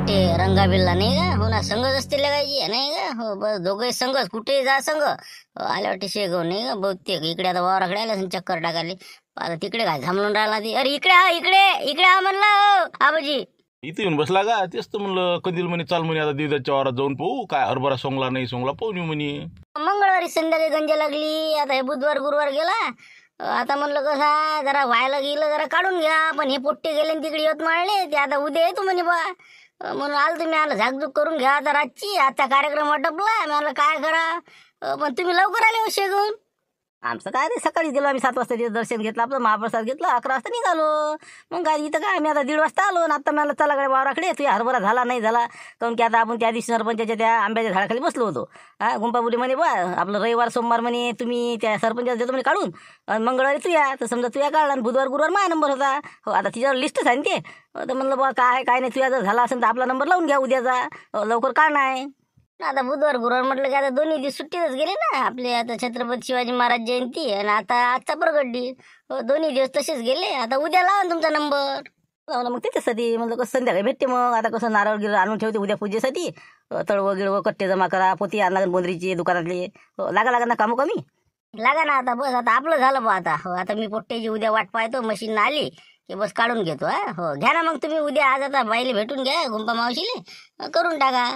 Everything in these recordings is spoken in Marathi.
पोट्टे रंगा बिल्ला नाही का हो ना संघच असते लगायची नाही का हो बस दोघे संघच कुठे जा संघ आल्या वाटते शेगाव नाही का बहुतेक इकडे आता वावराकडे आल्या असेल चक्कर टाकायला आता तिकडे काय थांबून राहिला ती अरे इकडे हा म्हणला हो आबाजी इथे येऊन बसला का तेच तर म्हणलं कंदील म्हणे चाल म्हणे आता दिवसाच्या वारात जाऊन पाहू काय हरभरा सोंगला नाही सोंगला पाहून येऊ म्हणे मंगळवारी संध्याकाळी गंजा लागली आता हे बुधवार गुरुवार गेला आता म्हणलं कसं जरा व्हायला गेलं जरा काढून घ्या पण हे पोट्टे गेले न तिकडे यवतमाळले ते आता उद्या येतो म्हणे बा म्हणून आलं तुम्ही आलं झाकझूक करून घ्या आता रातची आजचा कार्यक्रम अटपला मी आलं काय करा पण तुम्ही लवकर आले हो शेगून आमचं काय रे सकाळी गेलो आम्ही 7 वाजता दर्शन घेतलं आपलं महाप्रसाद घेतलं 11 वाजता निघालो मग काय इथं काय आम्ही आता 1:30 वाजता आलो आता मला चला कडे वावराकडे तुझ्या हरभरा झाला नाही झाला काऊन की आता आपण त्या दिवशी सरपंचाच्या त्या आंब्याच्या झाडाखाली बसलो होतो गुंपाबुली म्हणे बा आपलं रविवार सोमवार म्हणे तुम्ही त्या सरपंचाला देतो म्हणे काढून आणि मंगळवारी तुया तर समजा तुया काढला आणि बुधवार गुरुवार माझा नंबर होता हो आता तिच्यावर लिस्टच आहे ना ते तर म्हणलं बा काय नाही तुया जर झाला असेल तर आपला नंबर लावून घ्या उद्याचा लवकर काढणं आहे आता बुधवार गुरुवार म्हटलं की आता दोन्ही दिवस सुट्टीतच गेले ना आपले आता छत्रपती शिवाजी महाराज जयंती आणि आता आजचा प्रगट दोन्ही दिवस तसेच गेले आता उद्या लावा ना तुमचा नंबर लावला मग त्याच्यासाठी म्हणलं कसं संध्याकाळी भेटते मग आता कसं नारळ गिरळ आणून ठेवते उद्या पूजेसाठी तळवं गिळवं कट्टे जमा करा पोती आणला बोंद्रीची दुकानातले लागा ना कामं कमी लागा ना आता बस आता आपलं झालं बा आता हो आता मी पोट्ट्याची उद्या वाट पाहतो मशीन आली की बस काढून घेतो हो घ्या ना मग तुम्ही उद्या आज आता बाईले भेटून घ्या गुंपा मावशीले करून टाका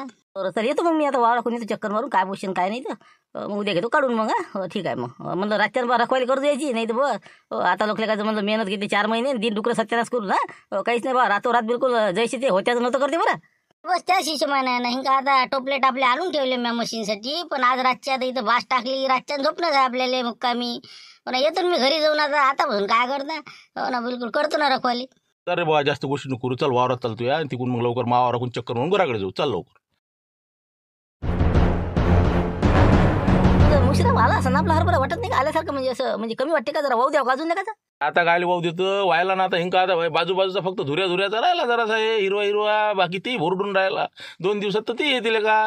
तर येतो मग मी आता वावरा कोणी चक्कर मारून काय पोषण काय नाही तर मग उद्या घेतो काढून मग हो ठीक आहे मग म्हणलं रातच्या बा रखवाली करू द्यायची नाही तर बस आता लोक काय म्हणलं मेहनत घेतली 4 महिने दिन डुकरं सत्यानाश करू ना काहीच नाही बा रातोरात बिलकुल जैसे ते होत्याच नव्हतं करते बरं बस त्या हिशोबाने नाही का आता टोपलेट आपले आणून ठेवले मी मशीनसाठी पण आज रातच्या आता इथं भास टाकली रातच्या झोपणं आहे आपल्याला मुक्कामी पण येतो मी घरी जाऊन आता बसून काय करता हो ना बिलकुल करतो ना रखवाली अरे बा जास्त गोष्टी नको करू चल वावरात चालतो या तिकून मग लवकर मावाराकून चक्कर म्हणून घराकडे जाऊ चल लवकर मुशिरा आला असं ना आपला हरभरा वाटत नाही का आल्यासारखं म्हणजे असं म्हणजे कमी वाटते का जरा वाहू द्या वाजून नका आता गायला वाहू देतं व्हायला ना आता हिंका आता बाजूबाजूचा फक्त धुऱ्याचा राहिला जरासा हिरवा बाकी ते भरडून राहिला 2 दिवसात तर ते येतील का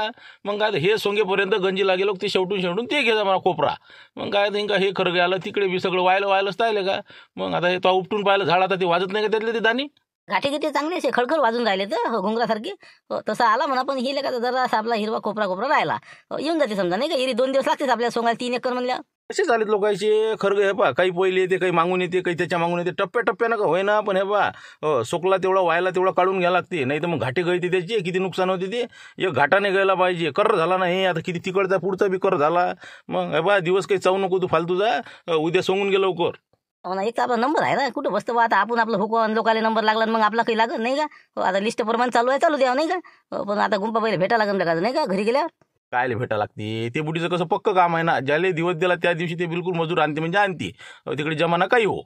मग काय हे सोंगेपर्यंत गंजी लागेल ते शेवटून ते घ्यायचा मला कोपरा मग काय हिंका हे खरं गेलं तिकडे बी सगळं व्हायलाच राहिले का मग आता हे तो उपटून पाहिलं झाड आता ते वाजत नाही का त्यातले ते दाणी घाटे गिटे चांगले असे खळखळ वाजून राहिले तर हो घुंगरासारखे हो तसं आला म्हणा पण हिले का जरा आपला हिरवा कोपरा राहिला येऊन जाते समजा नाही का हिरी 2 दिवस लागतेच आपल्याला सोंगायला 3 एकर म्हणल्या असे झालेत लोकांचे खरं हे पा काही पहिले येते काही मागून येते काही त्याच्या मागून येते टप्प्याटप्प्यानं का होय ना पण हे पा सोकला तेवढा व्हायला तेवढा काढून घ्यायला लागते नाही तर मग घाटे गळते त्याची किती नुकसान होते ते एक घाटाने गेला पाहिजे कर झाला ना हे आता किती तिकडचा पुढचा बी कर झाला मग हे बा दिवस काही चावू नको तू फालतूचा उद्या सोंगून गे लवकर हो ना एक आपला नंबर आहे ना कुठं बसतं बा आता आपण आपलं हुकवा लोकाला नंबर लागला मग आपला काही लागत नाही का आता लिस्ट प्रमाणे चालू द्यावं नाही का पण आता गुंपा पहिले भेटा लागेल का नाही का घरी गेल्यावर कायले भेटा लागते ते बुटीचं कसं पक्क काम आहे ना ज्याला दिवस दिला त्या दिवशी ते बिलकुल मजूर आणते म्हणजे आणते तिकडे जमाना काही हो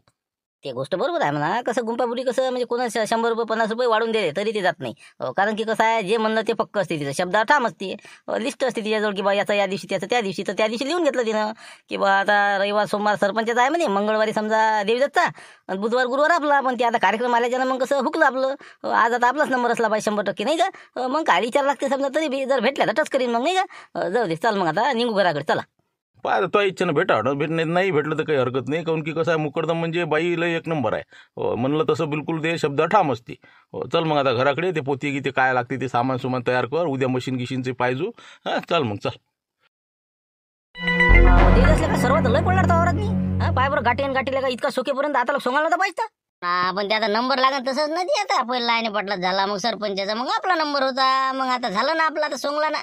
ते गोष्ट बरोबर आहे म्हणा कसं गुंपाबुडी कसं म्हणजे कोणा 100 रुपये 50 रुपये वाढून दिले तरी ते जात नाही कारण की कसं आहे जे म्हणलं ते पक्क असते तिथं शब्द ठाम असते लिस्ट असते तिच्याजवळ की बा याचा या दिवशी त्याचं त्या दिवशी तर त्या दिवशी लिहून घेतलं तिनं की बा आता रविवार सोमवार सरपंचाचा आहे म्हणे मंगळवारी समजा देवीदत्तचा आणि बुधवार गुरुवार आपला पण ते आता कार्यक्रम आल्याच्यानं मग कसं हुकलं आपलं आज आता आपलाच नंबर असला पाहिजे 100% नाही का मग काय विचार लागते समजा तरी बी जर भेटल्या तर टच करीन मग नाही का जाऊ दे चल मग आता निघू घराकडे चला पाय तो इच्छेनं भेटणं नाही भेटलं तर काही हरकत नाही काऊन की कसं आहे मुकरदम म्हणजे बाईला 1 नंबर आहे म्हणलं तसं बिलकुल ते शब्द ठाम असते चल मग आता घराकडे ते पोती की ते काय लागते ते सामान तयार कर उद्या मशीन गिशीनचे पाहिजू हां चल मग चल सर्वात लय पडणार तर नाही पाय बरं गाठीला का इतका सोकेपर्यंत आता सोंगायला तर पाहिजे पण त्याचा नंबर लागत तसंच नाही आता पहिला लाईने पटला झाला मग सरपंचाचा मग आपला नंबर होता मग आता झाला ना आपला आता सोंगला ना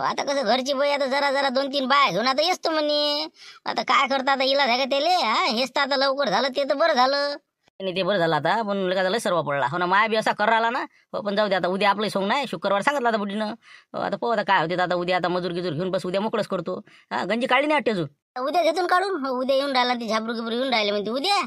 आता कसं घरची बाई आता जरा 2-3 बाय घेऊन आता येतो म्हणे आता काय करता आता इलाज आहे का त्याले हेच तर आता लवकर झालं ते तर बरं झालं नाही ते बरं झालं आता पण का झालं सर्व पडला हो ना माया बी असा कर राहिला ना पण जाऊ दे आता उद्या आपलं सोंग नाही शुक्रवार सांगितलं आता बुडीनं आता पाहू आता काय होते आता उद्या आता मजूर घेऊन बस उद्या मोकळच करतो गंजी काढली नाही वाटते अजून उद्या घेतून काढून उद्या येऊन राहिला ती झाबरू येऊन राहिले म्हणते उद्या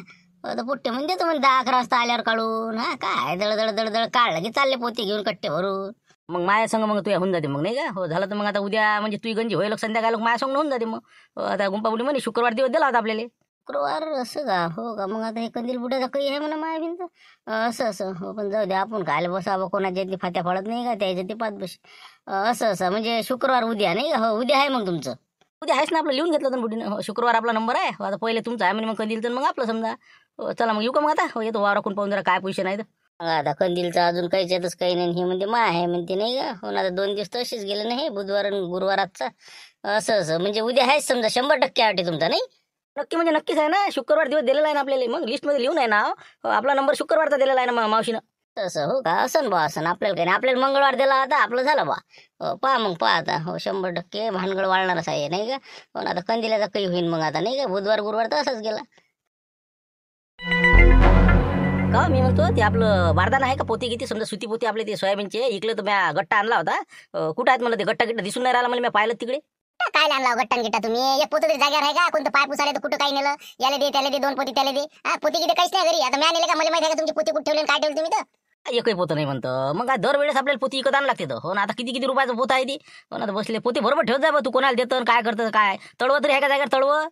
आता पोट्टे म्हणजे तो म्हणजे 10-11 वाजता आल्यावर काढून काय दळ काढलं की चालले पोते घेऊन कट्टे भरून मग माया संग मग तू होऊन जाते मग नाही का हो झालं तर मग आता उद्या म्हणजे तू गंजी होईल संध्याकाळ माया संग होऊन जाते मग आता गुंपाबुडी म्हणे शुक्रवार दिवस दिला होता आपल्याला शुक्रवार असं का हो का मग आता हे कंदील बुड्याचा काही आहे म्हणा माया भिंत असं हो पण जाऊ दे आपण खायला बसावं कोणाच्या फात्या फळत नाही का त्याच्या ते पाच बस असं म्हणजे शुक्रवार उद्या नाही का हो उद्या आहे मग तुमचं उद्या आहेस ना आपलं लिहून घेतलं तर बुडीनं शुक्रवार आपला नंबर आहे आता पहिले तुमचा आहे म्हणजे मग कंदील तर मग आपलं समजा चला मग येऊ का मग आता हो येतो वावराकून पाहून जरा काय पोझिशन आहे तर आता कंदीलचं अजून काहीच येतच काही नाही. हे म्हणते मा आहे म्हणते नाही का. हो ना, आता 2 दिवस तसेच गेले नाही, बुधवार आणि गुरुवार आजचा. असं म्हणजे उद्या आहेच समजा 100% आटे तुमचा नाही. नक्की म्हणजे नक्कीच आहे ना. शुक्रवार दिवस दिलेला आहे ना आपल्याला, मग लिस्टमध्ये लिहून आहे ना. आपला नंबर शुक्रवारचा दिलेला आहे ना मावशीनं. तसं हो का. असं बा असं आपल्याला काही नाही. आपल्याला मंगळवार दिला आता आपलं झालं बा. पहा मग पहा आता. हो 100% भानगड वाळणारच आहे नाही का. पण आता कंदिलाचा काही होईल मग आता नाही का. बुधवार गुरुवार तर असंच गेला. का मी म्हणतो ते आपलं बारदाना आहे का, पोती किती समजा सुती पोती आपले ते सोयाबीनचे इकडे तर म्या गट्टा आणला होता. कुठं आहेत मला ते गट्टा गिट्टा दिसून नाही राहिला मला. मी पाहिलं तिकडे. काय आणला गट्टा गिट्टा तुम्ही. एक पोतं तरी जाग्यावर आहे का. कोणतं पाय पुसाले तर कुठं काही नेलं. याला दे त्याला दे 2 पोती त्याला दे. पोती गिटे काहीच नाही घरी. आता मी आणले का मला माहिती आहे का तुमची पोती कुठे ठेवली आणि काय ठेवली तुम्ही तर. एकही पोतं नाही म्हणतं. मग काय दरवेळेस आपल्याला पोती विकत आण लागते तर. हो ना, आता किती किती रुपयाचं पोतं आहे ती. हो ना, आता बसले पोती बरोबर ठेवत जा बा. तू कोणाला देतं काय करतं काय. तळवं तरी आहे का जागा तळवं.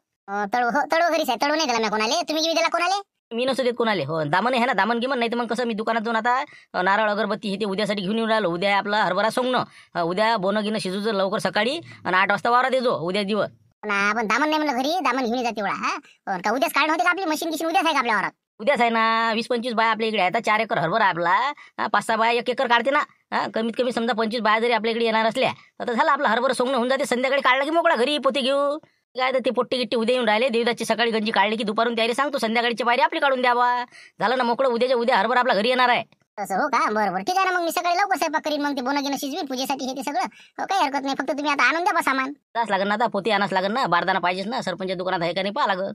तळव घरीच आहे. तळव नाही दिला मी कोणाले. तुम्ही किती दिला कोणाले. मी नसतो देत कोणाले. हो दामन आहे ना, दामन गिमन. नाही तर मग कसं मी दुकानात जाऊन आता नारळ अगरबत्ती हे ते उद्यासाठी घेऊन येऊन राहिलो. उद्या आपला हरभरा सोंगणं. उद्या बोनं गिनं शिजूचं लवकर सकाळी आणि 8 वाजता वावरात येजो उद्या दिवस. पण दामन नाही म्हणलं घरी. दामन घेऊन जाते एवढा. का उद्याच काढणं होते का आपली मशीन गिशीन उद्याच आहे का आपल्या वावरात. उद्याच आहे ना. 20-25 बाया आपल्या इकडे आता 4 एकर हरभरा आहे आपला. 5-6 बाया 1 एकर काढते ना. कमीत कमी समजा 25 बाया जरी आपल्या इकडे येणार असल्या तर झालं आपलं हरभरा सोंगणं होऊन जाते. संध्याकाळी काढला की मोकळा घरी पोते घेऊ. काय तर ते पोट्टी गिट्टी उद्या येऊन राहिले. देवदाची सकाळी गंजी काढली की दुपारून तयारी सांगतो. संध्याकाळची पायरी आपली काढून द्यावा. झालं ना मोकळं. उद्याच्या उद्या हरभरा आपला घरी येणार आहे. असं हो का. बरोबर ठीक आहे ना. मग मी सकाळी लवकर स्वयंपाक करीन. मग ते बोनं गिनं शिजवीन पूजेसाठी हे ते सगळं. हो काही हरकत नाही. फक्त तुम्ही आता आणून द्या बा सामान. जास लागेल ना आता. पोती आणाच लागेल ना. बारदाना पाहिजेच ना. सरपंच दुकानात आहे का नाही पाहा लागेल.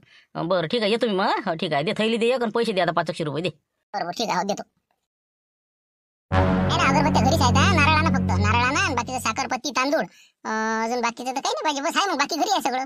बरं ठीक आहे येतो मी मग. ठीक आहे दे थैली दे. आणि पैसे दे आता 500 रुपये दे. बरोबर ठीक आहे. हो देतो. नाही ना अगरबत्त्या घरीच आहेत. नारळ आणा फक्त. नारळ आणा आणि बाकीचं साखर पत्ती तांदूळ. अजून बाकीचं तर काही नाही पाहिजे. बस आहे मग बाकी घरी आहे सगळं.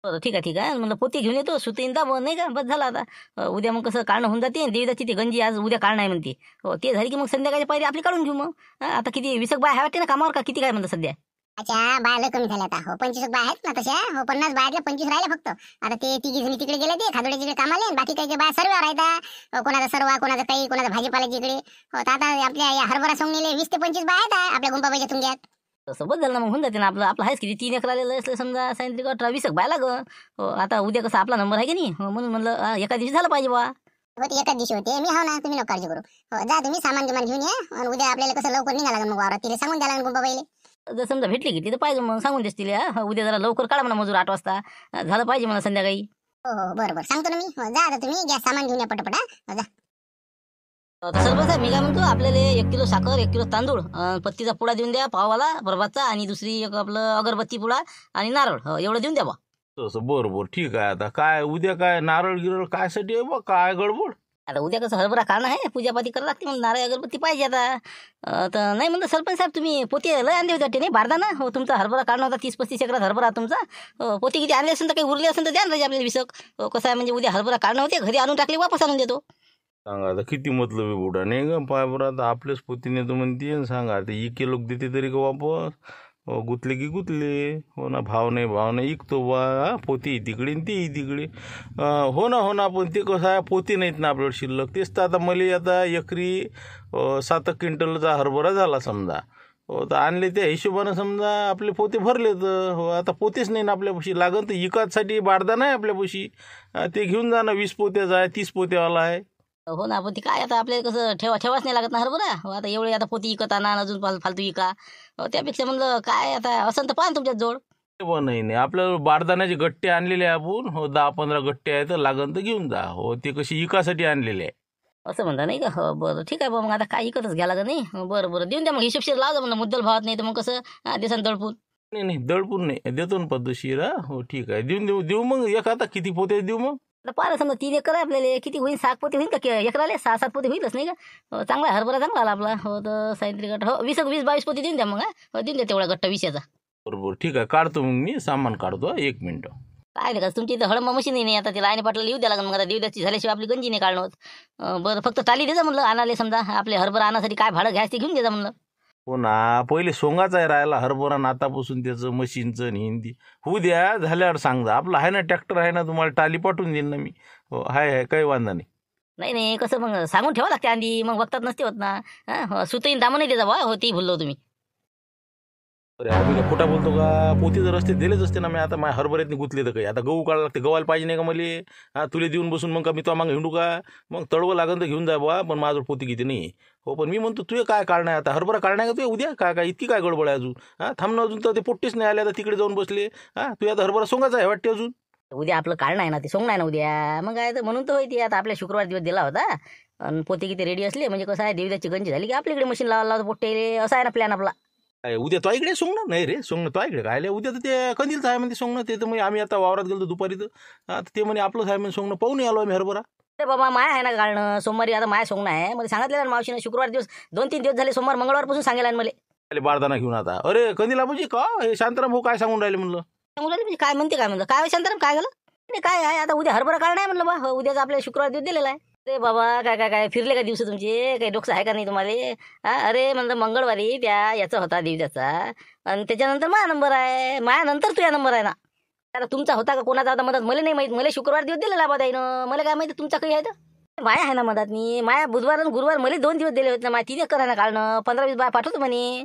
बरं ठीक आहे ठीक आहे. म्हणलं पोती घेऊन येतो. सुतीन दाबून नाही का. बस झालं आता. उद्या मग कसं काढणं होऊन जाते. देवीदाची ती गंजी आज उद्या काढणं आहे म्हणते. हो ते झाली की मग संध्याकाळची पायरी आपली काढून घेऊ मग. आता किती 20 बाय आहे ना कामावर का किती काय म्हणतात सध्या. अच्छा बाया लय कमी झाल्या आता. हो 25 बाया आहेत ना तशा. हो 50 बायातल्या 25 राहिल्या फक्त. आता ते 3 जणी तिकडे गेले ते खादोड्याच्या इकडे कामाले. आणि बाकी काही बाया सर्व राहतात. कोणाचा सर्व कोणाचा काही कोणाचा भाजीपाल्याच्या इकडे. हो तर आता आपल्या या हरभरा सोंगणीले 20 ते 25 बाया आहेत आपल्या गुंपाबाईच्या तुंग्यात. तसं बदल ना मग होऊन जाते ना आपलं. आपलं आहेच किती 3 एकर आलेलं असलं समजा सायंत्रिक 18-20 बाय लागं. हो आता उद्या कसं आपला नंबर आहे की नाही. हो म्हणून म्हणलं एका दिवशी झालं पाहिजे बा. हो ते एकाच दिवशी होते. मी हो ना तुम्ही नको काळजी करू. हो जा तुम्ही सामान गिमान घेऊन या. आणि उद्या आपल्याला कसं लवकर निघाला लागेल मग वावरात. तिला सांगून द्या लागेल गुंपाबाईले. जर समजा भेटली घेतली तर पाहिजे मग सांगून देस तिला. उद्या जरा लवकर काढा म्हणा मजूर 8 वाजता. झालं पाहिजे मला संध्याकाळी. हो हो बरोबर सांगतो ना मी. हो, जा आता तुम्ही घ्या सामान घेऊन या पटपट. जा. तसं बस मी काय म्हणतो आपल्याला 1 किलो साखर 1 किलो तांदूळ पत्तीचा पुडा देऊन द्या पावाला बरबाचा. आणि दुसरी एक आपलं अगरबत्ती पुडा आणि नारळ एवढं देऊन द्या बा. तसं बरोबर ठीक आहे. आता काय उद्या काय नारळ गिरळ काय साठी आहे बा. काय गडबड. आता उद्या कसं हरभरा काढणं आहे. पूजापाती करावं लागते म्हणून नारळ अगरबत्ती पाहिजे आता. तर नाही म्हणलं सरपंच साहेब तुम्ही पोती लय आणले होते वाटते नाही बारदाना. हो तुमचा हरभरा काढणं होता 30-35 एकरात हरभरा तुमचा. पोती किती आणले असेल तर काही उरले असेल तर द्या ना आपल्याला विसक. कसं आहे म्हणजे उद्या हरभरा काढणं होते घरी आणून टाकले वापस आणून देतो. सांगा आता किती मतलब आहे बुडा नाही का. पाय बरं आता आपल्याच पोतीने तर म्हणते. आणि सांगा आता इके लोक देते तरी का वापस. गुतले की गुतले. हो ना भाव नाही इकतो बा. पोती तिकडे आणि ती तिकडे. हो ना पण ते कसं आहे पोती नाहीत ना आपल्याला शिल्लक. तेच तर आता मला आता एकरी 7 क्विंटलचा हरभरा झाला समजा. हो तर आणले त्या हिशोबानं समजा आपले पोते भरले तर. हो आता पोतेच नाही ना आपल्यापाशी. लागन तर इकासाठी बारदाना आहे आपल्यापाशी. ते घेऊन जा ना. 20 पोत्याचा आहे 30 पोत्यावाला आहे. हो ना पण ती काय आता आपल्याला कसं ठेवाच नाही लागत ना हरभरा. हो आता एवढे आता पोती विकत आणा अजून फालतू विका. त्यापेक्षा म्हणलं काय आता असं तर पाहा तुमच्या जोड. नाही आपल्याला बारदाण्याचे गट्टे आणलेले आहे आपण. हो 10-15 गट्टे आहेत. लागन तर घेऊन जा. हो ते कशी इकासाठी आणलेले आहे. असं म्हणता नाही का. हो बरं ठीक आहे बा. मग आता काय विकतच घ्या लागत नाही. बरं देऊन द्या मग हिशोबशीर लावा म्हणलं. मुद्दल भावात नाही तर मग कसं देसान दळपून. नाही दडपून नाही देतो ना पद्धतशीर. हो ठीक आहे देऊ मग. एक आता किती पोते देऊ मग. आता पाहा समजा 3 एकर आहे आपल्याला. किती होईल 7 पोते होईल का एकराले 6-7 पोते होईलच नाही का. चांगला हरभरा चांगला आला आपला. हो तर सायंत्रिक गट हो 20-22 पोते देऊन द्या मग. हो देऊन द्या तेवढा गट्टा 20 बरोबर ठीक आहे. काढतो मग मी सामान काढतो. 1 मिनिट. काय नाही का तुमची इथं हळंबा मशीन नाही आता. तिला आणि पाटला येऊ द्या लागेल. मग आता देवदाची झाल्याशिवाय आपली गंजी नाही काढणं होत. बरं फक्त टाली द्या म्हणलं आणाले समजा. आपले हरभरा आणण्यासाठी काय भाडं घ्यायचं ते घेऊन द्या म्हणलं. हो ना पहिले सोंगाचा आहे राहिला हरभरा नातापासून त्याचं मशीनचं आणि हिंदी होऊ द्या. झाल्यावर सांगा. आपलं आहे ना ट्रॅक्टर आहे ना. तुम्हाला टाली पाठवून देईन ना मी. हो आहे काही वांधा नाही. नाही कसं मग सांगून ठेवा लागते आधी. मग बघतात नसते होत ना. सुतईन दामन नाही देता बा. हो ती भुललो तुम्ही. अरे अरे मी काय खोटा बोलतो का? पोती जर रस्ते दिलेच असते ना मी आता माझ्या हरभऱ्यातनी गुतले तर काही आता गहू काढायला लागते गव्हाला पाहिजे नाही का मला हा तुला देऊन बसून मग का मी तो मागं हिंडू का मग तळवं लागन तर घेऊन जा बा पण माझं पोती किती नाही हो पण मी म्हणतो तुझे काय काढणं आहे आता हरभरा काढणं आहे का तुझ्या उद्या काय काय इतकी काय गडबड आहे अजून हा थांबणं अजून तर ते पोट्टेच नाही आले आता तिकडे जाऊन बसले हा तुझ्या आता हरभरा सोंगाचा आहे वाटते अजून उद्या आपलं काढणं आहे ना ते सोंग नाही ना उद्या मग काय तर म्हणून तर होती आता आपल्या शुक्रवार दिवस दिला होता आणि पोते किती रेडी असले म्हणजे कसं आहे देवीदाची गंजी झाली की आपल्याकडे मशीन लावायला लावतो पोट्टे असा आहे ना प्लॅन आपला काय उद्या तो इकडे सोंगणं नाही रे सोंगणं तो इकडे काय उद्या तर ते कंदीलचं आहे म्हणते सोंगणं ते तर मग आम्ही आता वावरात गेलो दुपारी तर ते म्हणे आपलंच आहे म्हणजे सोंगणं पाहून आलो आम्ही हरभरा अरे बाबा माय आहे ना काढणं सोमवारी आता माय सोंगणं आहे मला सांगितलं ना मावशीनं शुक्रवार दिवस 2-3 दिवस झाले सोमवार मंगळवारपासून सांगेल मला आले बारदाना घेऊन आता अरे कंदीला म्हणजे का हे शांताराम भाऊ काय सांगून राहिले म्हणलं मुलाला म्हणजे काय म्हणलं काय शांताराम काय झालं नाही काय आहे आता उद्या हरभरा काढणं आहे म्हणलं बा हो, उद्याचा आपल्या शुक्रवार दिवस दिलेला आहे अरे बाबा काय काय काय फिरले का दिवस तुमचे काही डोकं आहे का नाही तुम्हाला हा अरे म्हणलं मंगळवारी त्या याचा होता देवीचा आणि त्याच्यानंतर माझा नंबर आहे माझ्यानंतर तुझा नंबर आहे ना आता तुमचा होता का कोणाचा होता मदत मला नाही माहित मला शुक्रवार दिवस दिलेला बा त्यानं मला काय माहिती तुमचा काही आहे तर माया आहे ना मदत मी माया बुधवार आणि गुरुवार मला 2 दिवस दिले होते ना माझ्या 3 एकर आहे ना काढणं 15-20 बाय पाठवतो म्हणे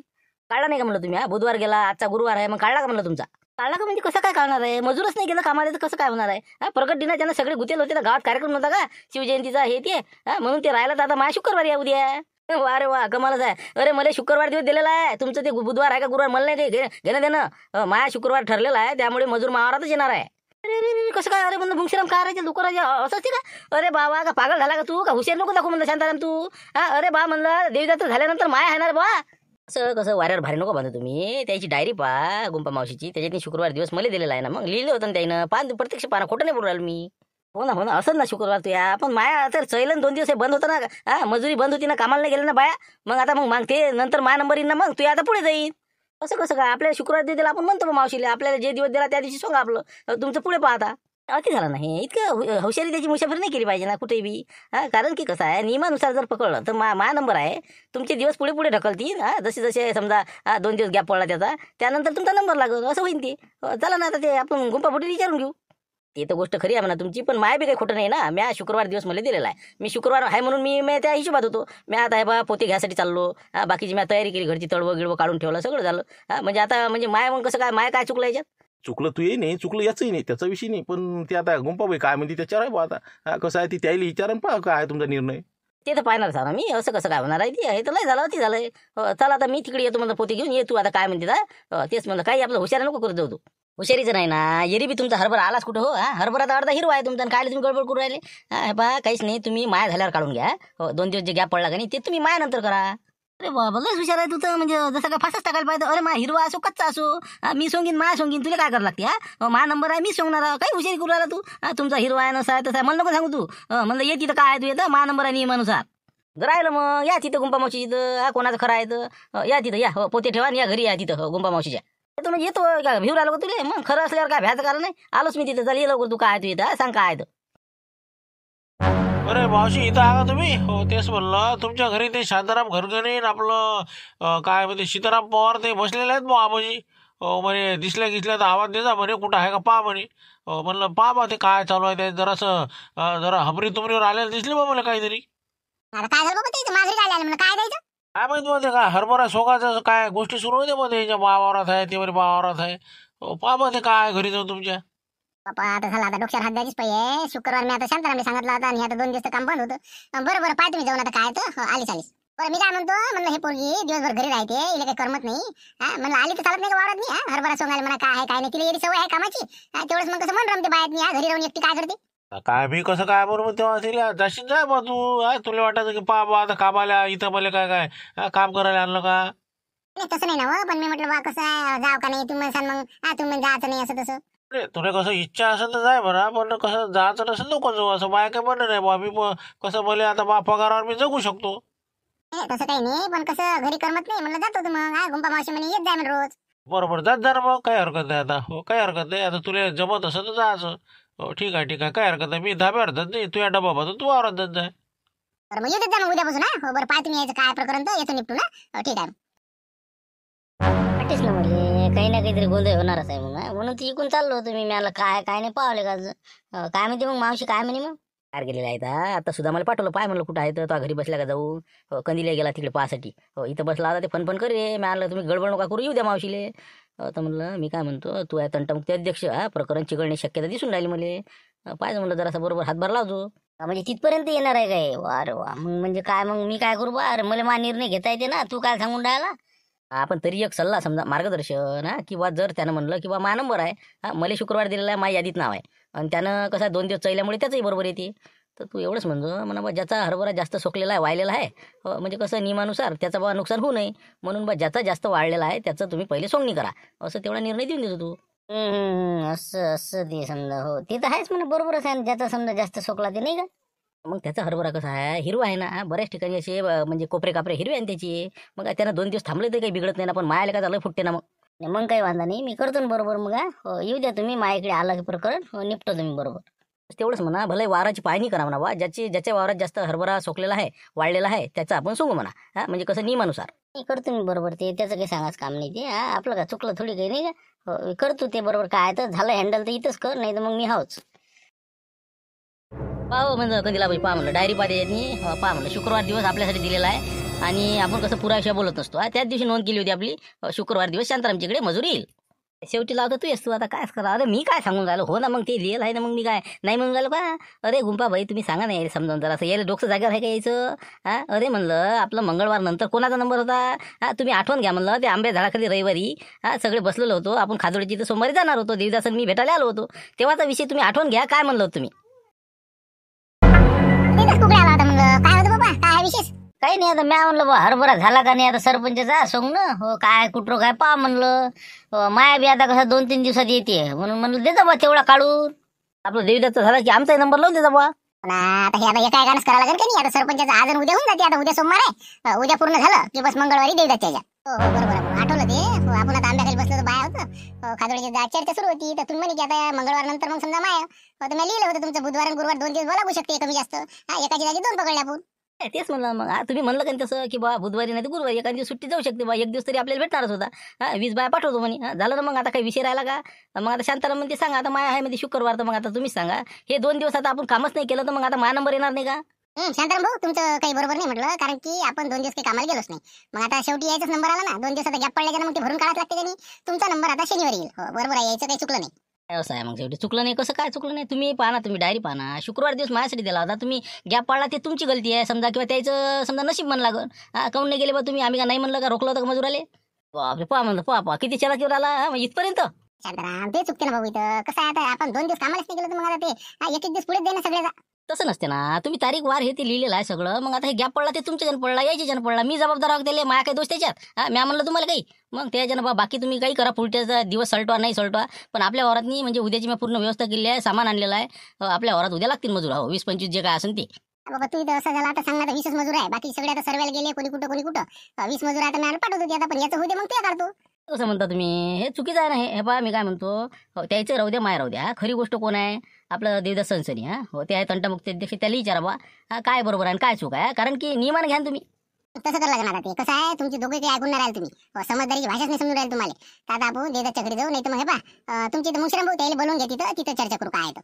काढला नाही का म्हणलं तुम्ही हा बुधवार गेला आजचा गुरुवार आहे मग काढला का म्हणलं तुमचा काढला का म्हणजे कसं काय काढणार आहे मजूरच नाही गेलं कामाला तर कसं काय होणार आहे हा प्रगट दिनाच्यानं सगळे गुतेल होते ना गावात कार्यक्रम नव्हता का शिवजयंतीचा हे ते हा म्हणून ते राहिलं तर आता माझ्या शुक्रवारी आहे उद्या वा रे वा कमालच आहे अरे मला शुक्रवार दिवस दिलेला आहे तुमचं ते बुधवार आहे का गुरुवार मला नाही ते घेणं देणं माझ्या शुक्रवार ठरलेला आहे त्यामुळे मजूर मावारातच येणार आहे अरे कसं काय अरे म्हणलं भुंगश्राम काय राहायचं दुकानाचे असं असते का अरे बाबा का पागल झाला का तू का हुशार नको दाखवू म्हणलं शांताराम तू हा अरे बा म्हणलं देवीदात्र झाल्यानंतर माया आहे ना बा असं कसं वाऱ्यावर भारी नको बांधू तुम्ही त्याची डायरी पहा गुंपा मावशीची त्याच्यात शुक्रवार दिवस मला दिलेला आहे ना मग लिहिलं होतं ना त्यानं प्रत्यक्ष पाना खोटं नाही बोलू राहिलो मी हो ना असं ना शुक्रवार तू या पण माया तर चैलन 2 दिवस हे बंद होतं ना हा मजुरी बंद होती ना कामाला नाही गेलं ना बाया मग आता मग ते नंतर माझा नंबर येईल ना मग तू आता पुढे जाईल असं कसं काय आपल्याला शुक्रवार दिला आपण म्हणतो मग मावशीला आपल्याला जे दिवस दिला त्या दिवशी सांगा आपलं तुमचं पुढे पाहता अति झालं नाही इतकं हुशारी त्याची मुसाफरी नाही केली पाहिजे ना कुठेही बी हा कारण की कसं आहे नियमानुसार जर पकडलं तर माझा नंबर आहे तुमचे दिवस पुढे पुढे ढकलतील हा जसे जसे समजा 2 दिवस गॅप पडला त्याचा त्यानंतर तुमचा नंबर लागल असं होईल ते चला ना आता ते आपण गुंपापुटी विचारून घेऊ ते तर गोष्ट खरी आहे म्हणा तुमची पण माय बी काही खोटं नाही ना मी शुक्रवार दिवस मला दिलेला आहे मी शुक्रवार आहे म्हणून मी त्या हिशोबात होतो मी आता हे बा पोते घ्यायसाठी चाललो बाकीची मी तयारी केली घरची तळवं गिळवं काढून ठेवलं सगळं झालं म्हणजे आता म्हणजे माय मग कसं काय माय काय चुकलं याच्यात चुकलं तू ये नाही चुकलं याचंही नाही त्याचा विषय नाही पण ते आता गुंपाबाई काय म्हणते त्याच्यावर आहे बा आता कसं आहे ती त्याला विचारून पहा काय आहे तुमचा निर्णय ते तर पाहणार ना मी असं कसं काय होणार आहे ते हे तर लय झालं ती झालंय चला आता मी तिकडे येतो म्हणलं पोते घेऊन ये तू आता काय म्हणते तेच म्हणलं काही आपलं हुशारी नको करत जाऊ तू हुशारीचं नाही ना येरी बी तुमचा हरभरा आलाच कुठं हो हरभरा तर अर्धा हिरवा आहे तुमचा काय तुम्ही गडबड करू राहिले बा काहीच नाही तुम्ही माया झाल्यावर काढून घ्या 2 दिवस जे गॅप पडला का नाही ते तुम्ही माया नंतर करा अरे बाबा लयच हुशार आहे तू तर म्हणजे जसं काय फासच टाकायला पाहिजे अरे मा हिरवा असो कच्चा असो मी सोंगीन माया सोंगीन तुला काय करावं लागते हा मा नंबर आहे मी सोंगणार काही हुशारी करू राहिला तू तुमचा हिरवा आहे नसा आहे तसा मला नको सांगू तू म्हणलं ये तिथं काय आहे तू येतं मा नंबर आहे नियमानुसार राहिलं मग या तिथं गुंपा मावशी तिथं कोणाचं खरं आहे तर या तिथं या पोते ठेवा या घरी या तिथं गुंपा मावशीच्या येतो म्हणजे येतो का भिव राहिलो का तुले मग खरं असल्यावर काय भ्याचं कारण नाही आलोच मी तिथं चाल लवकर तू काय तू येतं सांग काय आहे अरे मावशी इथं आहे का तुम्ही हो तेच म्हणलं तुमच्या घरी ते शांताराम घरगणे आपलं काय म्हणते सीताराम पवार ते बसलेले आहेत बा आबाजी म्हणे दिसल्या तर आवाज देजा म्हणे कुठं आहे का पहा म्हणे म्हणलं पहा बा ते काय चालू आहे ते जरासं जरा हमरी तुमरीवर आलेलं दिसले बा मला काहीतरी आता काय झालं बाबा ते माझ्या घरी आले म्हणलं काय द्यायचं काय माहिती मध्ये काय हरभरा सोगाचं काय गोष्टी सुरू होते मध्ये ह्याच्या वावरात आहे ते म्हणे वावरात आहे पहा बा ते काय घरी जाऊन तुमच्या बापा आता झाला आता डोक्यावर हात द्यायचीच पाहिजे शुक्रवार मी आता शांतारामने सांगितलं होतं आणि आता 2 दिवस काम बंद होतं बरं पाय तुम्ही जाऊन आता काय तर आली चालीस बरं मी काय म्हणलं हे पोरगी दिवसभर घरी राहते इला काही करमत नाही म्हणलं आली तर चालत नाही का वावरात मी हरभरा सोंगायला म्हणा काय आहे काय नाही तिला एवढी सवय आहे कामाची तेवढंच मग कसं मन रमते बाहेर मी घरी राहून एकटी काय करते काय मी कसं काय बरोबर तेव्हा तिला जाशील जाय बा तू तुला वाटायचं की पहा बा आता कामाला इथं मला काय काम करायला आणलं का नाही तसं नाही ना पण मी म्हटलं बा कसं आहे जाव का नाही तुम्ही सांग मग तुम्ही जायचं नाही असं तसं अरे तुला कसं इच्छा असेल तर जाय बरं पण कसं जायचं नसेल नको जाऊ असं माय काय म्हणणं नाही बा मी कसं मला आता बा पगारावर मी जगू शकतो तसं काही नाही पण कसं घरी करमत नाही म्हणलं जातो मग गुंपा मावशी म्हणे येत जाय म्हणे रोज बरोबर जात जा ना मग काही हरकत नाही आता हो काही हरकत नाही आता तुला जमत असेल तर जायचं हो ठीक आहे काय हरकत नाही मी धाब्यावर जात नाही तुझ्या डबा बाजू तू वावरात जात जाय बरं मग येतच जा मग उद्यापासून हो बरं पाय तुम्ही यायचं काय प्रकरण तर येतो निपटू ना ठीक आहे वाटेच ना म्हणजे काही ना काहीतरी गोंधळ होणारच आहे मग म्हणून ती इकून चाललो होतो मी मला काय नाही पावले का काय म्हणते मग मावशी काय म्हणे मग बाहेर गेलेला आहे आता सुद्धा मला पाठवलं पाय म्हणलं कुठं आहे तर तो घरी बसला का जाऊ कंदिला गेला तिकडे पाहासाठी इथं बसला आता ते फन करे मी आणलं तुम्ही गडबड नका करू येऊ द्या मावशीले तर म्हणलं मी काय म्हणतो तू आहे तंटामुक्ती अध्यक्ष प्रकरण चिघळण्याची शक्यता दिसून राहिली मला पाहिजे म्हणलं जरासा बरोबर हातभार लावतो. म्हणजे तिथपर्यंत येणार आहे काय? वा रे वा. मग म्हणजे काय, मग मी काय करू बा? अरे मला मा निर्णय घेता येते ना, तू काय सांगून राहिला? आपण तरी एक सल्ला समजा मार्गदर्शन किंवा जर त्यानं म्हणलं किंवा मा नंबर आहे मला शुक्रवार दिलेला आहे माझ्या यादीत नाव आहे आणि त्यानं कसं 2 दिवस चैल्यामुळे त्याचंही बरोबर येते तर तू एवढंच म्हणतो म्हणा बा ज्याचा हरभरा जास्त सोकलेला आहे वाळलेला आहे म्हणजे कसं नियमानुसार त्याचा बा नुकसान होऊ नये म्हणून बा ज्याचा जास्त वाळलेला आहे त्याचं तुम्ही पहिले सोंगणी करा असं तेवढा निर्णय देऊन देतो तू. असं असं ते समजा. हो ते तर आहेच म्हणा, बरोबरच आहे ना. ज्याचा समजा जास्त सोकला ते नाही का. मग त्याचा हरभरा कसा आहे हिरवा आहे ना बऱ्याच ठिकाणी असे म्हणजे कोपरे कापरे हिरवे आहे ना त्याची मग त्यानं 2 दिवस थांबले तर काही बिघडत नाही ना पण मायाला काय झालं फुटते ना मग काही वांधा नाही, मी करतो ना बरोबर. मग हो, येऊ द्या तुम्ही माझ्याकडे आला की प्रकरण निपटो तुम्ही बरोबर. तेवढंच म्हणा भले वाराची पाहणी करा म्हणा बा ज्याच्या वावरात जास्त हरभरा सोकलेला आहे वाळलेला आहे त्याचा आपण सोंगू म्हणा म्हणजे कसं नियमानुसार. मी करतो मी बरोबर, ते त्याचं काही सांगाच काम नाही ते. आपलं का चुकलं थोडी काही नाही का. हो करतो ते बरोबर. काय तर झालं हँडल तर इथंच कर, नाही तर मग मी हावच. पाहू म्हणलं कंदीला बाई पहा म्हणलं डायरी पाहिजे यांनी पहा म्हणलं शुक्रवार दिवस आपल्यासाठी दिलेला आहे आणि आपण कसं पुराविषयी बोलत नसतो त्याच दिवशी नोंद केली होती आपली शुक्रवार दिवस शांतारामच्या इकडे मजूर येईल. शेवटी लावतो तू येस तू आता काय करा. अरे मी काय सांगून राहिलो हो ना मग ते लिहिलं आहे ना मग मी काय नाही म्हणून राहिलो का. अरे गुंपा भाई तुम्ही सांगा नाही समजावून जरा असं यायला डोकं जागेवर आहे का यायचं. अरे म्हणलं आपलं मंगळवार नंतर कोणाचा नंबर होता तुम्ही आठवण घ्या म्हणलं ते आंबे झाडाखाली रविवारी सगळे बसलेलो होतो आपण खादोडीची तर सोमवारी जाणार होतो देवीदासन मी भेटायला आलो होतो तेव्हाचा विषय तुम्ही आठवण घ्या काय म्हणलं होतं तुम्ही. काय होतं बाबा, काय विशेष? काही नाही. आता म्या म्हणलं बा हरभरा झाला का नाही आता सरपंचाचा सोंग ना. हो काय कुठं काय पहा म्हणलं. माया बी आता कसं 2-3 दिवसात येते म्हणून म्हणलं देता बा तेवढा काढून. आपलं देवीदासचा झाला की आमचाही नंबर लावून देता बा. आता हे आता एका एकानंच करावं लागेल का नाही. आता सरपंचाचा आज आणि उद्या होऊन जाते. आता उद्या सोमवार आहे, उद्या पूर्ण झालं की बस मंगळवारी देवीदासच्या ह्याच्यात. हो हो बरोबर आठवलं ते. हो आपण आता आंब्याखाली बसलो तर बाया होतं खादोडीची चर्चा सुरू होती तर तुम्ही म्हणे की आता मंगळवार नंतर मग समजा माया तर मी लिहिलं होतं तुमचं बुधवार आणि गुरुवार 2 दिवस बोलावू शकते कमी जास्त. एकाची जागी 2 पकडले आपण. तेच म्हणलं मग तुम्ही म्हणलं का तसं की बा बुधवारी नाही तर गुरुवारी एखादी दिवस सुट्टी जाऊ शकते बा एक दिवस तरी आपल्याला भेटणारच होता 20 बाया पाठवतो म्हणे झालं ना. मग आता काही विषय राहिला का. मग आता शांताराम म्हणते सांगा आता माया आहे मध्ये शुक्रवार तर मग आता तुम्हीच सांगा हे 2 दिवस आता आपण कामच नाही केलं तर मग आता माझा नंबर येणार नाही का. शांताराम भाऊ तुमचं काही बरोबर नाही म्हटलं, कारण की आपण 2 दिवस काही कामाला गेलोच नाही. मग आता शेवटी यायचाच नंबर आला ना. 2 दिवसाचा गॅप पडल्याच्या मग ते भरून काढायला लागते त्यांनी. तुमचा नंबर आता शनिवारी येईल. हो बरोबर आहे, यायचं काही चुकलं नाही. असं आहे मग शेवटी चुकलं नाही कसं काय चुकलं नाही. तुम्ही पाहा ना तुम्ही डायरी पाहा ना शुक्रवार दिवस माझ्यासाठी दिला होता तुम्ही गॅप पाडला ते तुमची गलती आहे समजा किंवा त्याचं समजा नशीब म्हणलं लागल काऊन नाही गेले बा तुम्ही. आम्ही का नाही म्हणलं का रोखलं होतं का मजुराले. बापरे पहा म्हणलं पहा किती चलाकीवर आला इथपर्यंत. शांताराम ते चुकते ना भाऊ. इथं कसं आहे आता आपण 2 दिवस कामालाच नाही गेलो तर मग आता ते एक दिवस पुढे देणं सगळ्याचा. तसं नसते ना तुम्ही तारीख वार हे ते लिहिलेलं आहे सगळं. मग आता हे गॅप पडला ते तुमच्या जण पडला यायचे जण पडला मी जबाबदार आहोत त्याला माया काही दोष त्याच्यात. म्या म्हणलं तुम्हाला काही मग त्याच्यानं बा बाकी तुम्ही काही करा पुढच्याचा दिवस सलटवा नाही सलटवा पण आपल्या वरात नाही म्हणजे उद्याची मी पूर्ण व्यवस्था केली आहे सामान आणलेलं आहे आपल्या वरात उद्या लागतील मजूर. हो 20-25 जे काय असेल ते. बाबा तू इथं असं झालं आता सांग ना 20 मजूर आहे बाकी सगळे आता सर्वेला गेले कोणी कुठं 20 मजूर आता मी पाठवतो ते आता पण याचं होऊ दे मग ते काढतो. कसं म्हणता तुम्ही हे चुकीचं आहे ना हे पहा मी काय म्हणतो त्याचं राहू द्या माया राहू द्या खरी गोष्ट कोण आहे आपलं देवदास सनसनी हो ते आहे तंटामुक्ती अध्यक्ष त्याला विचारा बा काय बरोबर आहे काय चूक आहे कारण की नियमानं घ्या तुम्ही. तसं करायला लागणार ते कसं आहे तुमची दोघे काही ऐकून नाही राहिले तुम्ही समजदारीची भाषाच नाही समजून राहील तुम्हाला. तर आता आपण देवदासच्या घरी जाऊ नाही तर मग हे पहा तुमची इथं मुश्रम भाऊ त्याला बोलून घ्या तिथं चर्चा करू काय तर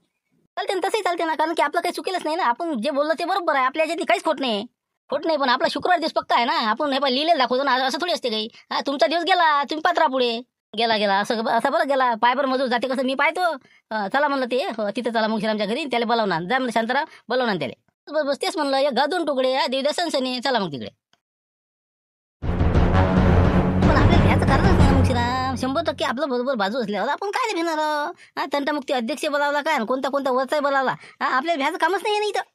चालते ना तसंही चालते ना कारण की आपलं काही चुकेलच नाही ना. आपण जे बोललो ते बरोबर आहे आपल्या याच्यात काहीच खोट नाही पण आपला शुक्रवार दिवस पक्का आहे ना. आपण हे लिहिलेलं दाखवतो ना असं थोडी असते काही. तुमचा दिवस गेला तुम्ही पात्रा पुढे गेला असं बरं गेला पायभर मजूर जाते कसं मी पाहतो. चला म्हणलं ते तिथं चला मग श्रीरामच्या घरी त्याला बोलावणार जा म्हणलं शांताराम बोलावणार त्याला बस तेच म्हणलं एक 2 तुकडे देवदास सनसनी चला मग तिकडे. पण आपल्याला घ्यायचं कारणच नाही मग श्रीराम 100% आपलं बरोबर बाजू असल्यावर आपण काय घेणार. तंटामुक्ती अध्यक्ष बोलावला काय कोणता वरचाही बोलावला आपल्याला घ्यायचं कामच नाही ना इथं.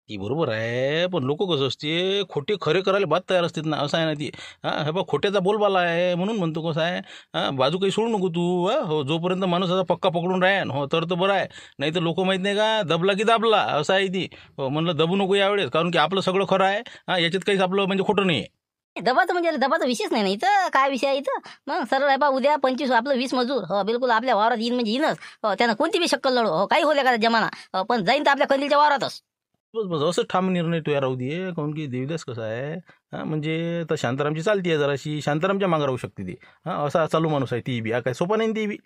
ती बरोबर आहे पण लोक कसं असते खोटे खरे करायला बात तयार असतात ना असं आहे ना ती. हे बा खोट्याचा बोलबाला आहे म्हणून म्हणतो कसं आहे बाजू काही सोडू नको तू. हो जोपर्यंत माणूस असा पक्का पकडून राहीन हो तर बरं आहे नाही तर लोक माहीत नाही का दबला की दाबला असं आहे ती. हो म्हणलं दबू नको यावेळेस कारण की आपलं सगळं खरं आहे याच्यात काहीच आपलं म्हणजे खोटं नाही आहे. दबाचं म्हणजे दबाचा विषयच नाही ना इथं काय विषय आहे इथं. मग सरळ आहे बा उद्या 25 आपलं 20 मजूर हो बिलकुल आपल्या वावरात येईन म्हणजे येईनच. हो त्यांना कोणती बी शक्कल लढो हो काही होले का जमाना पण जाईन तर आपल्या कंदीलच्या वावरातच. बस असं ठाम निर्णय तो या राहू दे काऊन की देवीदास कसं आहे म्हणजे तर शांतारामची चालती आहे जराशी शांतारामच्या मागं राहू शकते ती. असा चालू माणूस आहे ती बी काय सोपा नाही ती बी.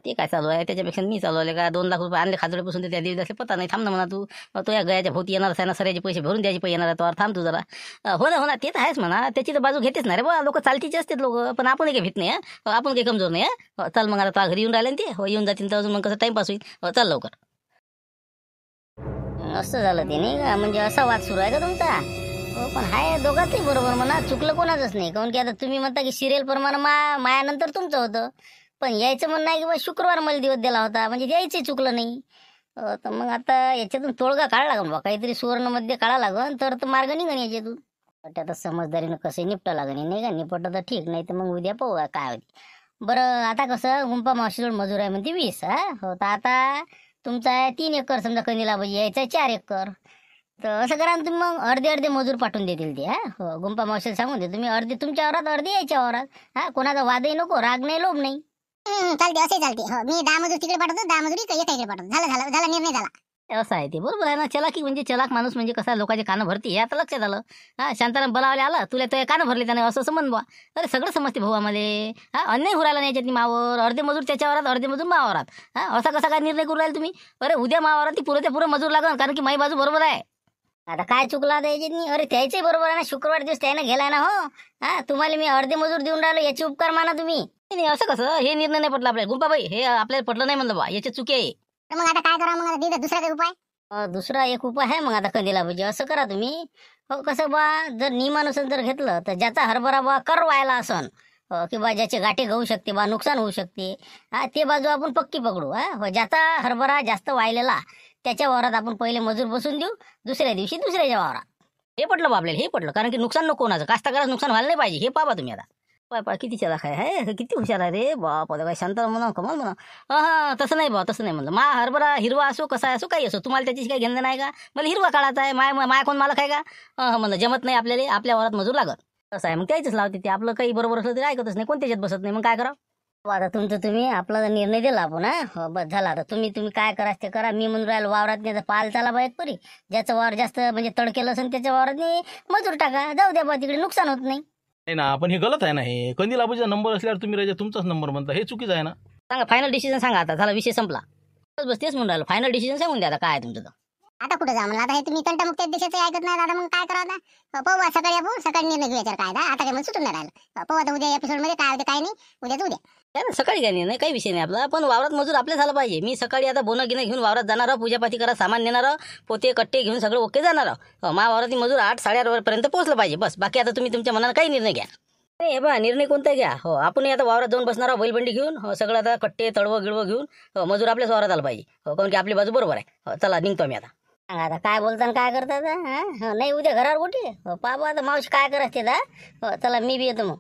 ते काय चालू आहे त्याच्यापेक्षा मी चालवले का 2 लाख रुपये आणले खाजोडीपासून त्या दिवस असले पता नाही. थांब ना म्हणा तू तो या गयाच्या भोवती येणार आहे ना सऱ्याचे पैसे भरून द्यायचे पैसे येणार आहे तो थांब तू जरा. हो ना ते तर आहेच म्हणा त्याची तर बाजू घेतेच ना रे बा लोक चालतीचे असतात लोक पण आपण काही भीत नाही आपण काही कमजोर नाही चल मग आता घरी येऊन राहिले ना ते येऊन जातील तर अजून मग कसं टाइमपास होईल चल लवकर. असं झालं ते नाही का म्हणजे असा वाद सुरू आहे का तुमचा? पण हाय दोघांचही बरोबर म्हणा चुकलं कोणाचंच नाही काऊन की आता तुम्ही म्हणता की सिरियल प्रमाणे मायानंतर तुमचं होतं पण यायचं म्हणणं आहे की बा शुक्रवार मला दिवस दिला होता म्हणजे यायचंही चुकलं नाही. तर मग आता याच्यातून तोडगा काढा लागेल बा काहीतरी सुवर्णमध्ये काढा लागेल तर मार्ग निघन याच्यातून. आता समजदारीनं कसं निपटा लागेल नाही का निपटलं तर ठीक नाही तर मग उद्या पाहू काय होते. बरं आता कसं गुंपा मावशीजवळ मजूर आहे म्हणते 20 हो तर आता तुमचा आहे 3 एकर समजा कंदिला पाहिजे यायचा 4 एकर तर असं करा ना तुम्ही मग अर्धे मजूर पाठवून देतील ते हो गुंपा मावशीला सांगून दे तुम्ही अर्धे तुमच्या वरात अर्धे यायच्या वरात कोणाचा वादही नको राग नाही लोभ नाही. चालते असे चालते हो मी 10 मजूर तिकडे पाठवतो 10 मजूर इकडे पाठवतो झाला निर्णय झाला. असं आहे ते बरोबर आहे ना चलाकी म्हणजे चलाक माणूस म्हणजे कसा लोकांचे कानं भरते हे आता लक्षात आलं. शांताराम बलावले आला तुला तो कानं भरले त्याने असं समज बुवा अरे सगळं समजते भाऊ आम्हाला अन्याय हुरायला नाही याच्यात मावर अर्धे मजूर त्याच्यावरात अर्धे मजूर मावरात असा कसा काय निर्णय करू राहिले तुम्ही? अरे उद्या मावरात ती पुरं मजूर लागल कारण की माई बाजू बरोबर आहे. आता काय चुकला आता याच्यात नाही अरे त्याचंही बरोबर आहे ना शुक्रवार दिवस त्यानं गेलाय ना हो तुम्हाला मी अर्धे मजूर देऊन राहिलो याची उपकार माना तुम्ही. नाही असं कसं हे निर्णय नाही पडला आपल्याला गुंपाबाई हे आपल्याला पडलं नाही म्हणलं बा याची चुकी आहे. तर मग आता काय करा मग आता दुसरा काही उपाय दुसरा एक उपाय आहे मग आता कंदीला पाहिजे असं करा तुम्ही हो कसं बा जर नियमानुसार जर घेतलं तर ज्याचा हरभरा बा कर व्हायला असन किंवा ज्याचे गाठी गहू शकते बा नुकसान होऊ शकते ते बाजू आपण पक्की पकडू ज्याचा हरभरा जास्त वाहिलेला त्याच्या वावरात आपण पहिले मजूर बसून देऊ दुसऱ्या दिवशी दुसऱ्याच्या वावरात. हे पटलं बा आपल्याला हे पटलं कारण की नुकसान नको कोणाचं कास्तकाराचं नुकसान व्हायला नाही पाहिजे हे पाहा तुम्ही आता. पाय किती चलाक आहे किती हुशार आहे रे बाप काय शांत म्हणा कमाल म्हणा तसं नाही बा तसं नाही म्हणलं मा हरभरा हिरवा असो कसा असो काही असो तुम्हाला त्याची काही घेणं नाही का मला हिरवा काढायचा आहे माय कोण मालक आहे का म्हणलं जमत नाही आपल्याला आपल्या वरात मजूर लागत तसं आहे मग त्याच लावते ते आपलं काही बरोबर असलं तरी ऐकतच नाही कोणत्याच्यात बसत नाही मग काय करा. आता तुमचं तुम्ही आपला निर्णय दिला आपण हो बस झाला आता तुम्ही काय करायचं ते करा. मी म्हणून राहिलो वावरात नाही पाल चाला बा एक परी ज्याचं वावर जास्त म्हणजे तडकेलं असेल त्याच्या वावरात मजूर टाका जाऊ द्या बा तिकडे नुकसान होत नाही. नाही ना आपण हे गलत आहे ना हे कंदील आबाजीचा नंबर असल्यावर तुम्ही राजा तुमचाच नंबर म्हणता हे चुकीचं आहे ना. सांगा फायनल डिसिजन सांगा आता झाला विषय संपला बस तेच म्हणून राहिलो फायनल डिसिजन सांगून द्या आता काय आहे तुमचं. आता कुठे जा म्हणलं आता हे तुम्ही कंटमुक्त देशाचं ऐकत नाही आता मग काय करा आता पाहू सकाळी आपण सकाळी निर्णय घेऊ याच्यावर काय आता काही मला सुटून नाही राहिलं पाहू आता उद्या एपिसोड मध्ये काय होते काय नाही उद्या काय ना सकाळी काय नाही काही विषय नाही आपला पण वावरात मजूर आपल्या झाला पाहिजे. मी सकाळी आता बोनं गिनं घेऊन वावरात जाणार पूजापाती करा सामान नेणार पोते कट्टे घेऊन सगळं ओके जाणार मा वावरात मजूर 8-8:30 पर्यंत पोहोचलं पाहिजे बस बाकी आता तुम्ही तुमच्या मनाला काही निर्णय घ्या. नाही बा निर्णय कोणता घ्या हो आपण आता वावरात जाऊन बसणार बैलबंडी घेऊन हो सगळं आता कट्टे तळवं गिळवं घेऊन मजूर आपल्याच वावरात आला पाहिजे कारण की आपली बाजू बरोबर आहे. चला निघतो मी आता. आता काय बोलता काय करतात नाही उद्या घरावर कुठे पापा आता मावशी काय करायचे चला मी बी येतो मग.